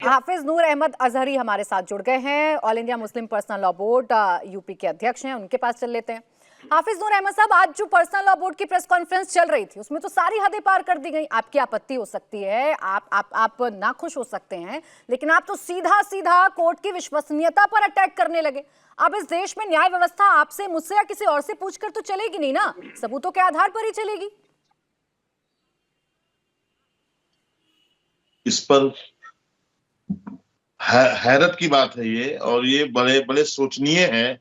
हाफिज नूर अहमद अजहरी हमारे साथ जुड़ गए हैं, all India Muslim personal law board UP के अध्यक्ष हैं, उनके पास चल लेते हैं। हाफिज नूर अहमद साहब, आज जो पर्सनल लॉ बोर्ड की प्रेस कॉन्फ्रेंस चल रही थी उसमें तो सारी हदें पार कर दी गई। आपकी आपत्ति हो सकती है, आप नाखुश हो सकते हैं, लेकिन आप तो सीधा सीधा कोर्ट की विश्वसनीयता पर अटैक करने लगे। अब इस देश में न्याय व्यवस्था आपसे, मुझसे या किसी और से पूछकर तो चलेगी नहीं ना, सबूतों के आधार पर ही चलेगी। इस पर हैरत की बात है ये, और ये बड़े बड़े सोचनीय है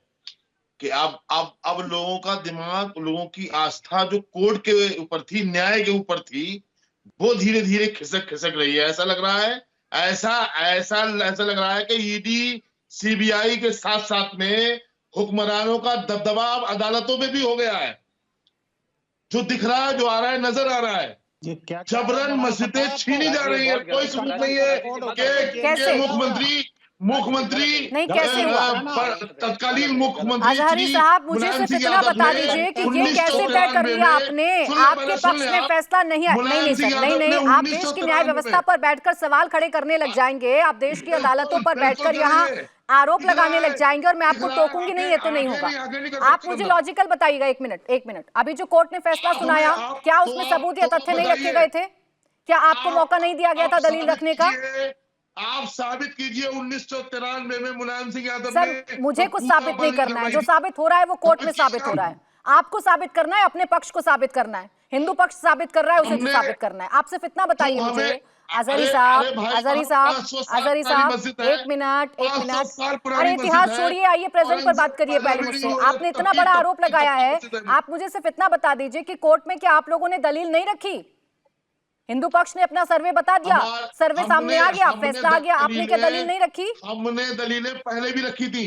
कि अब लोगों का दिमाग, लोगों की आस्था जो कोर्ट के ऊपर थी, न्याय के ऊपर थी, वो धीरे धीरे खिसक रही है। ऐसा लग रहा है, ऐसा लग रहा है कि ईडी सीबीआई के साथ साथ में हुक्मरानों का दबदबा अब अदालतों में भी हो गया है। जो दिख रहा है, जो आ रहा है, नजर आ रहा है, जबरन मस्जिदें छीनी जा रही है। कोई सबूत नहीं है कि मुख्यमंत्री नहीं, कैसे हुआ? तत्कालीन मुख्यमंत्री अजहरी साहब, मुझे सिर्फ इतना बता दीजिए कि ये कैसे तय कर लिया आपने, आपके पक्ष में फैसला नहीं है? नहीं, आप देश की न्याय व्यवस्था पर बैठकर सवाल खड़े करने लग जाएंगे, आप देश की अदालतों पर बैठकर यहाँ आरोप लगाने लग जाएंगे और मैं आपको टोकूंगी नहीं, ये तो नहीं होगा। आप मुझे लॉजिकल बताइएगा। एक मिनट, अभी जो कोर्ट ने फैसला सुनाया, क्या उसमें सबूत या तथ्य नहीं रखे गए थे? क्या आपको मौका नहीं दिया गया था दलील रखने का? आप साबित कीजिए 1993 में मुलायम सिंह यादव सर, मुझे कुछ साबित नहीं करना है, जो साबित हो रहा है वो कोर्ट में साबित हो रहा है। आपको साबित करना है, अपने पक्ष को साबित करना है, हिंदू पक्ष साबित कर रहा है, उसे साबित करना है। आप सिर्फ इतना बताइए मुझे। अजहरी साहब, एक मिनट। अरे इतिहास छोड़िए, आइए प्रेजेंट पर बात करिए पहले मुझसे। आपने इतना बड़ा आरोप लगाया है, आप मुझे सिर्फ इतना बता दीजिए कि कोर्ट में क्या आप लोगों ने दलील नहीं रखी? हिंदू पक्ष ने अपना सर्वे बता दिया, सर्वे सामने आ गया, फैसला आ गया, आपने क्या दलील नहीं रखी? हमने दलीलें पहले भी रखी थी,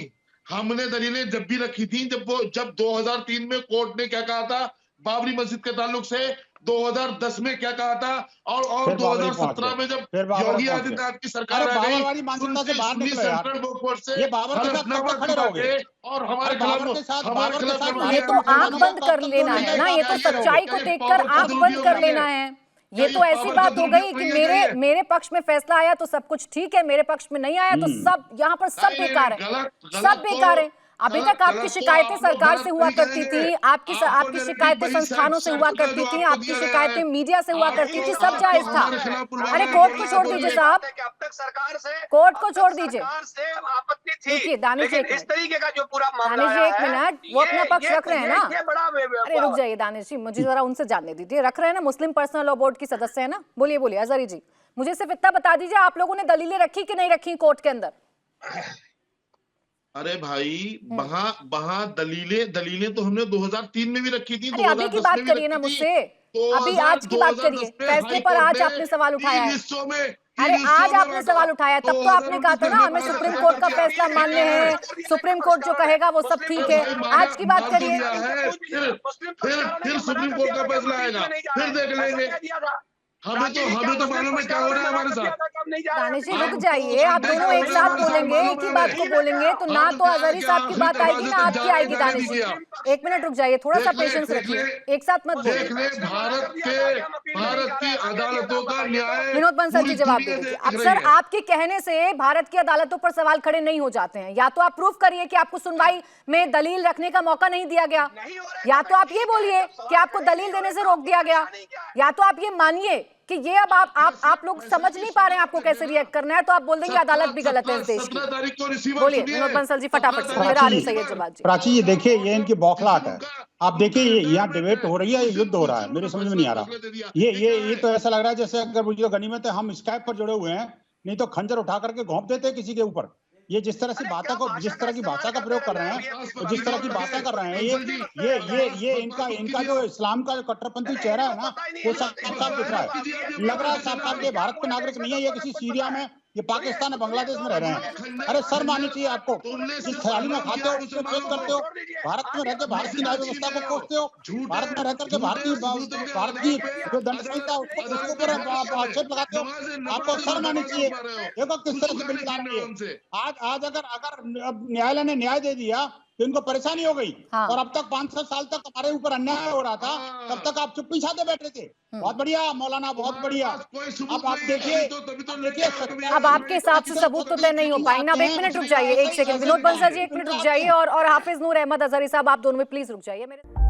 हमने दलीलें जब भी रखी थी, जब 2003 में कोर्ट ने क्या कहा था बाबरी मस्जिद के ताल्लुक से, 2010 में क्या कहा था, और 2017 में जब योगी आदित्यनाथ की सरकार आ गई, और हमारे खिलाफ ये तो आंख बंद कर लेना है ना, ये तो सच्चाई को देखकर आंख बंद कर लेना है। ये तो ऐसी बात हो गई कि मेरे पक्ष में फैसला आया तो सब कुछ ठीक है, मेरे पक्ष में नहीं आया तो सब, यहाँ पर सब बेकार है, सब बेकार है। अभी तक आपकी शिकायतें सरकार से हुआ करती थी, आपकी शिकायतें संस्थानों से हुआ करती थी, आपकी शिकायतें मीडिया से हुआ करती थी, सब जायज था। अरे कोर्ट को छोड़ दीजिए साहब, कोर्ट को छोड़ दीजिए। देखिए दानिश जी, इस तरीके का जो पूरा दानिश जी, एक मिनट, वो अपना पक्ष रख रहे हैं ना। अरे रुक जाइए दानिश जी, मुझे जरा उनसे जानने दीजिए। रख रहे हैं ना, मुस्लिम पर्सनल लॉ बोर्ड की सदस्य है ना। बोलिए अजहरी जी, मुझे सिर्फ इतना बता दीजिए, आप लोगों ने दलीलें रखी कि नहीं रखी कोर्ट के अंदर? अरे भाई, वहां दलीलें तो हमने 2003 में भी रखी थी। अरे अभी की बात करिए ना मुझसे, अभी आज की बात करिए। फैसले पर आज आपने सवाल उठाया है। अरे आज आपने सवाल उठाया, तब तो आपने कहा था ना हमें सुप्रीम कोर्ट का फैसला मानने हैं, सुप्रीम कोर्ट जो कहेगा वो सब ठीक है। आज की बात करिए। फिर सुप्रीम कोर्ट का फैसला आएगा, फिर देख लेंगे। हमें तो मालूम है क्या हो रहा है हमारे साथ। दानिश जी रुक जाइए, आप दोनों एक साथ बोलेंगे, एक ही बात को बोलेंगे तो ना तो अजहरी साहब की बात आएगी ना आपकी आएगी। दानिश जी एक मिनट रुक जाइए, थोड़ा सा पेशेंस रखिए, एक साथ मत बोलिए। भारत की अदालतों का न्याय। विनोद बंसल जी जवाब दे दीजिए। अब सर, आपके कहने से भारत की अदालतों पर सवाल खड़े नहीं हो जाते हैं। या तो आप प्रूफ करिए कि आपको सुनवाई में दलील रखने का मौका नहीं दिया गया, या तो आप ये बोलिए कि आपको दलील देने से रोक दिया गया, या तो आप ये मानिए कि ये अब आप लोग समझ नहीं पा रहे हैं आपको कैसे रिएक्ट करना है, तो आप बोल देंगे अदालत भी गलत है इस देश की। बोलिए विनोद बंसल जी फटाफट से, मेरा आली सैयद जवाब जी। प्राची, ये देखिए, ये इनकी बौखलाहट है। आप देखिए, यहाँ डिबेट हो रही है, युद्ध हो रहा है, मेरे समझ में नहीं आ रहा। ये तो ऐसा लग रहा है जैसे अगर मुझे गनीमत है हम स्काइप पर जुड़े हुए हैं, नहीं तो खंजर उठा करके घोंप देते हैं किसी के ऊपर। ये जिस तरह की बातों को, जिस तरह की भाषा का प्रयोग कर रहे हैं, तो जिस तरह की बातें कर रहे हैं, ये इनका जो इस्लाम का जो कट्टरपंथी चेहरा है ना, वो साफ साफ दिख रहा है। लग रहा है साफ साफ ये भारत के नागरिक नहीं है, ये किसी सीरिया में, ये पाकिस्तान है, बांग्लादेश में रह रहे हैं। अरे सर माननी चाहिए आपको, जिस थाली में खाते हो उससे पेश करते हो, भारत में रहकर भारत की न्याय व्यवस्था को कोसते हो, भारत में रहकर के भारत की जो दंड संहिता उसके ऊपर आक्षेप लगाते हो। आपको शर्म आनी चाहिए। देखो किस तरह से बिल बना रही है। आज अगर न्यायालय ने न्याय दे दिया तो इनको परेशानी हो गई। हाँ। और अब तक 500 साल तक हमारे ऊपर अन्याय हो रहा था, तब तक आप चुप्पी साधे बैठे थे। बहुत बढ़िया मौलाना, बहुत बढ़िया। अब आप देखिए, अब आपके हिसाब से सबूत तो तय नहीं हो पाएंगे। अब 1 मिनट रुक जाइए, 1 सेकंड। विनोद बंसल जी 1 मिनट रुक जाइए, और हाफिज नूर अहमद अजहरी साहब आप दोनों में प्लीज रुक जाइए मेरे।